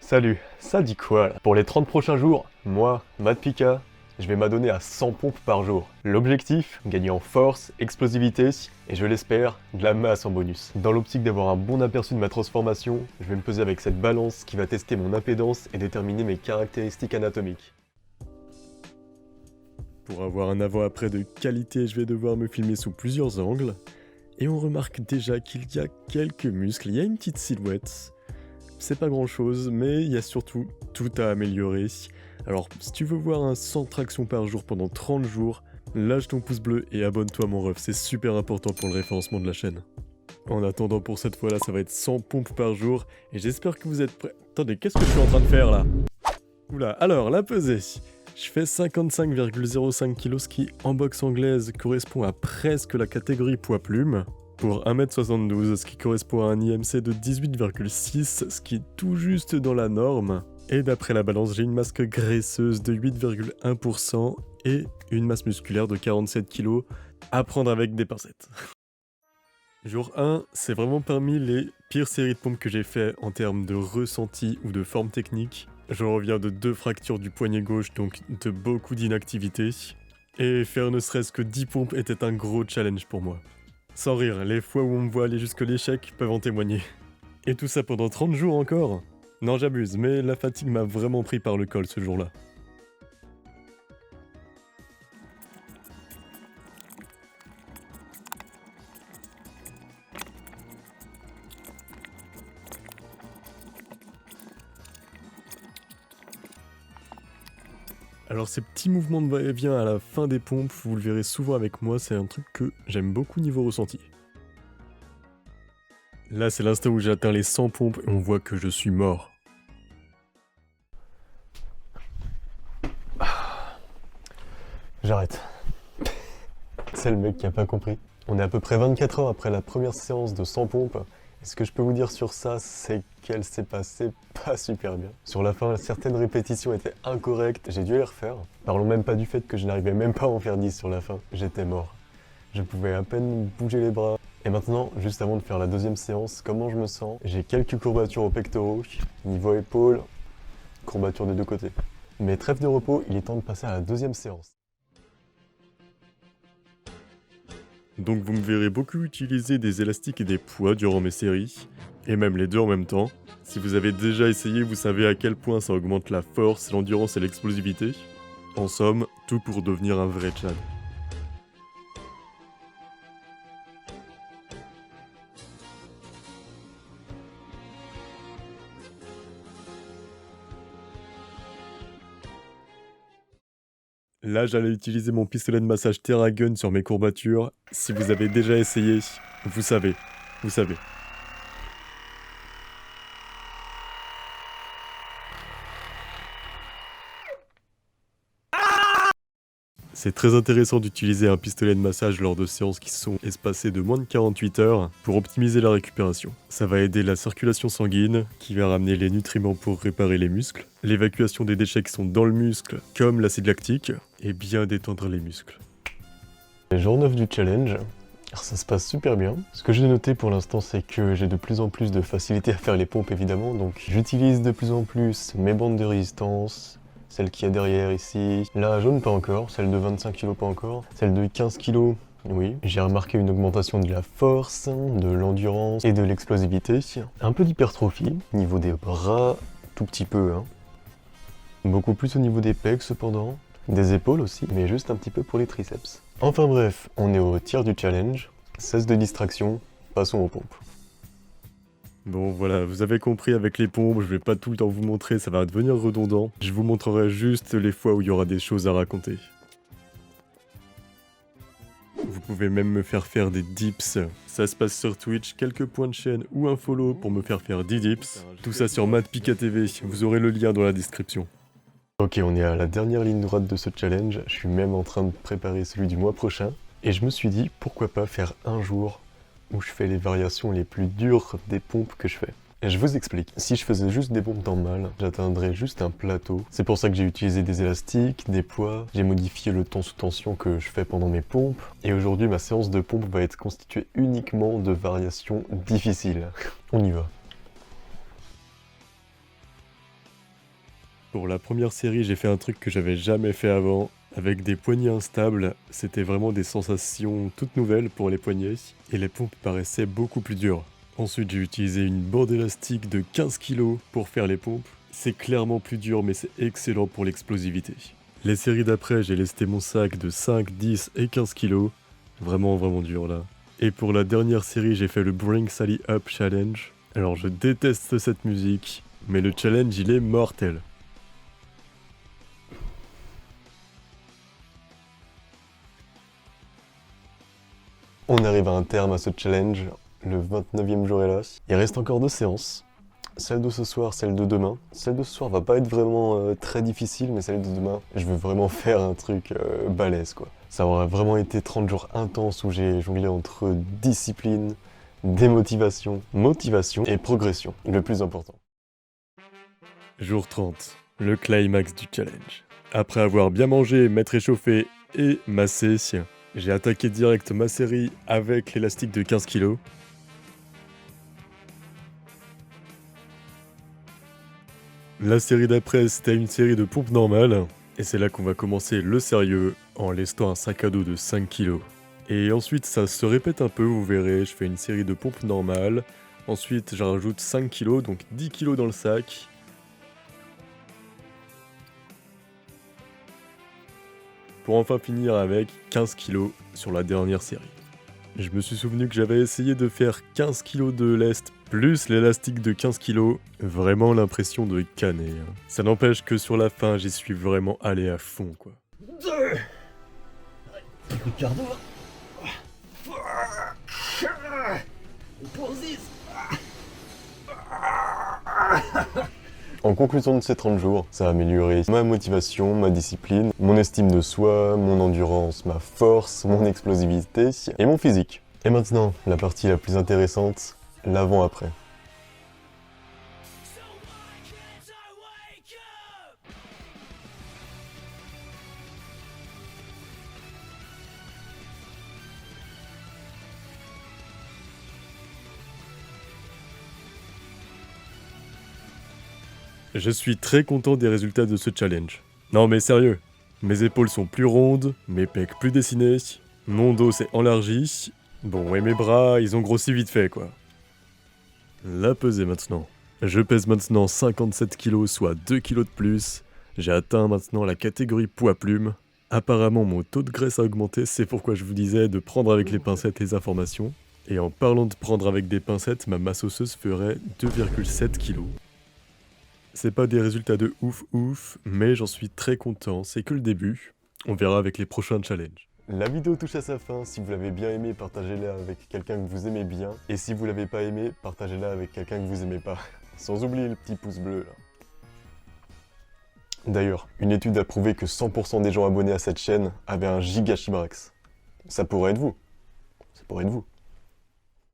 Salut, ça dit quoi là? Pour les 30 prochains jours, moi, Matt Pika, je vais m'adonner à 100 pompes par jour. L'objectif, gagner en force, explosivité et je l'espère, de la masse en bonus. Dans l'optique d'avoir un bon aperçu de ma transformation, je vais me peser avec cette balance qui va tester mon impédance et déterminer mes caractéristiques anatomiques. Pour avoir un avant-après de qualité, je vais devoir me filmer sous plusieurs angles. Et on remarque déjà qu'il y a quelques muscles, il y a une petite silhouette. C'est pas grand chose, mais il y a surtout tout à améliorer. Alors, si tu veux voir un 100 tractions par jour pendant 30 jours, lâche ton pouce bleu et abonne-toi mon ref, c'est super important pour le référencement de la chaîne. En attendant, pour cette fois-là, ça va être 100 pompes par jour, et j'espère que vous êtes prêts. Attendez, qu'est-ce que je suis en train de faire là? Oula, alors, la pesée. Je fais 55,05 kg, ce qui, en boxe anglaise, correspond à presque la catégorie poids-plume. Pour 1m72, ce qui correspond à un IMC de 18,6, ce qui est tout juste dans la norme. Et d'après la balance, j'ai une masse graisseuse de 8,1% et une masse musculaire de 47 kg, à prendre avec des pincettes. Jour 1, c'est vraiment parmi les pires séries de pompes que j'ai fait en termes de ressenti ou de forme technique. Je reviens de 2 fractures du poignet gauche, donc de beaucoup d'inactivité. Et faire ne serait-ce que 10 pompes était un gros challenge pour moi. Sans rire, les fois où on me voit aller jusque l'échec peuvent en témoigner. Et tout ça pendant 30 jours encore? Non, j'abuse, mais la fatigue m'a vraiment pris par le col ce jour-là. Alors ces petits mouvements de va-et-vient à la fin des pompes, vous le verrez souvent avec moi, c'est un truc que j'aime beaucoup niveau ressenti. Là c'est l'instant où j'ai atteint les 100 pompes et on voit que je suis mort. J'arrête. C'est le mec qui a pas compris. On est à peu près 24 heures après la première séance de 100 pompes. Et ce que je peux vous dire sur ça, c'est qu'elle s'est passée pas super bien. Sur la fin, certaines répétitions étaient incorrectes, j'ai dû les refaire. Parlons même pas du fait que je n'arrivais même pas à en faire 10 sur la fin. J'étais mort. Je pouvais à peine bouger les bras. Et maintenant, juste avant de faire la deuxième séance, comment je me sens? J'ai quelques courbatures aux pectoraux, niveau épaules, courbatures des deux côtés. Mais trêve de repos, il est temps de passer à la deuxième séance. Donc vous me verrez beaucoup utiliser des élastiques et des poids durant mes séries, et même les deux en même temps. Si vous avez déjà essayé, vous savez à quel point ça augmente la force, l'endurance et l'explosivité. En somme, tout pour devenir un vrai Chad. Là, j'allais utiliser mon pistolet de massage TerraGun sur mes courbatures. Si vous avez déjà essayé, vous savez. C'est très intéressant d'utiliser un pistolet de massage lors de séances qui sont espacées de moins de 48 heures pour optimiser la récupération. Ça va aider la circulation sanguine, qui va ramener les nutriments pour réparer les muscles, l'évacuation des déchets qui sont dans le muscle, comme l'acide lactique, et bien détendre les muscles. Jour 9 du challenge. Alors ça se passe super bien. Ce que j'ai noté pour l'instant, c'est que j'ai de plus en plus de facilité à faire les pompes évidemment, donc j'utilise de plus en plus mes bandes de résistance, celle qu'il y a derrière ici, la jaune pas encore, celle de 25 kg pas encore, celle de 15 kg, oui. J'ai remarqué une augmentation de la force, de l'endurance et de l'explosivité. Un peu d'hypertrophie, niveau des bras, tout petit peu, hein. Beaucoup plus au niveau des pecs cependant, des épaules aussi, mais juste un petit peu pour les triceps. Enfin bref, on est au tiers du challenge, cesse de distraction, passons aux pompes. Bon voilà, vous avez compris avec les pompes, je vais pas tout le temps vous montrer, ça va devenir redondant. Je vous montrerai juste les fois où il y aura des choses à raconter. Vous pouvez même me faire faire des dips. Ça se passe sur Twitch, quelques points de chaîne ou un follow pour me faire faire 10 dips. Tout ça sur Matt Pika TV, vous aurez le lien dans la description. Ok, on est à la dernière ligne droite de ce challenge, je suis même en train de préparer celui du mois prochain. Et je me suis dit, pourquoi pas faire un jour où je fais les variations les plus dures des pompes que je fais. Et je vous explique, si je faisais juste des pompes normales, j'atteindrais juste un plateau. C'est pour ça que j'ai utilisé des élastiques, des poids, j'ai modifié le temps sous tension que je fais pendant mes pompes. Et aujourd'hui, ma séance de pompe va être constituée uniquement de variations difficiles. On y va. Pour la première série, j'ai fait un truc que j'avais jamais fait avant. Avec des poignets instables, c'était vraiment des sensations toutes nouvelles pour les poignets, et les pompes paraissaient beaucoup plus dures. Ensuite, j'ai utilisé une bande élastique de 15 kg pour faire les pompes. C'est clairement plus dur, mais c'est excellent pour l'explosivité. Les séries d'après, j'ai lesté mon sac de 5, 10 et 15 kg. Vraiment, vraiment dur là. Et pour la dernière série, j'ai fait le Bring Sally Up Challenge. Alors, je déteste cette musique, mais le challenge, il est mortel. On arrive à un terme à ce challenge, le 29e jour est là. Il reste encore 2 séances, celle de ce soir, celle de demain. Celle de ce soir va pas être vraiment très difficile, mais celle de demain, je veux vraiment faire un truc balèze quoi. Ça aura vraiment été 30 jours intenses où j'ai jonglé entre discipline, démotivation, motivation et progression, le plus important. Jour 30, le climax du challenge. Après avoir bien mangé, m'être réchauffé et massé, j'ai attaqué direct ma série avec l'élastique de 15 kg. La série d'après, c'était une série de pompes normales. Et c'est là qu'on va commencer le sérieux, en lestant un sac à dos de 5 kg. Et ensuite, ça se répète un peu, vous verrez, je fais une série de pompes normales. Ensuite, je rajoute 5 kg, donc 10 kg dans le sac. Pour enfin finir avec 15 kg sur la dernière série. Je me suis souvenu que j'avais essayé de faire 15 kg de lest plus l'élastique de 15 kg, vraiment l'impression de canner. Ça n'empêche que sur la fin, j'y suis vraiment allé à fond quoi. Ricardo. En conclusion de ces 30 jours, ça a amélioré ma motivation, ma discipline, mon estime de soi, mon endurance, ma force, mon explosivité et mon physique. Et maintenant, la partie la plus intéressante, l'avant-après. Je suis très content des résultats de ce challenge. Non mais sérieux, mes épaules sont plus rondes, mes pecs plus dessinés, mon dos s'est élargi, bon et mes bras, ils ont grossi vite fait quoi. La pesée maintenant. Je pèse maintenant 57 kg, soit 2 kg de plus. J'ai atteint maintenant la catégorie poids plume. Apparemment mon taux de graisse a augmenté, c'est pourquoi je vous disais de prendre avec les pincettes les informations. Et en parlant de prendre avec des pincettes, ma masse osseuse ferait 2,7 kg. C'est pas des résultats de ouf, mais j'en suis très content, c'est que le début. On verra avec les prochains challenges. La vidéo touche à sa fin, si vous l'avez bien aimé, partagez-la avec quelqu'un que vous aimez bien. Et si vous l'avez pas aimé, partagez-la avec quelqu'un que vous aimez pas. Sans oublier le petit pouce bleu là. D'ailleurs, une étude a prouvé que 100% des gens abonnés à cette chaîne avaient un giga Chibrax. Ça pourrait être vous. Ça pourrait être vous.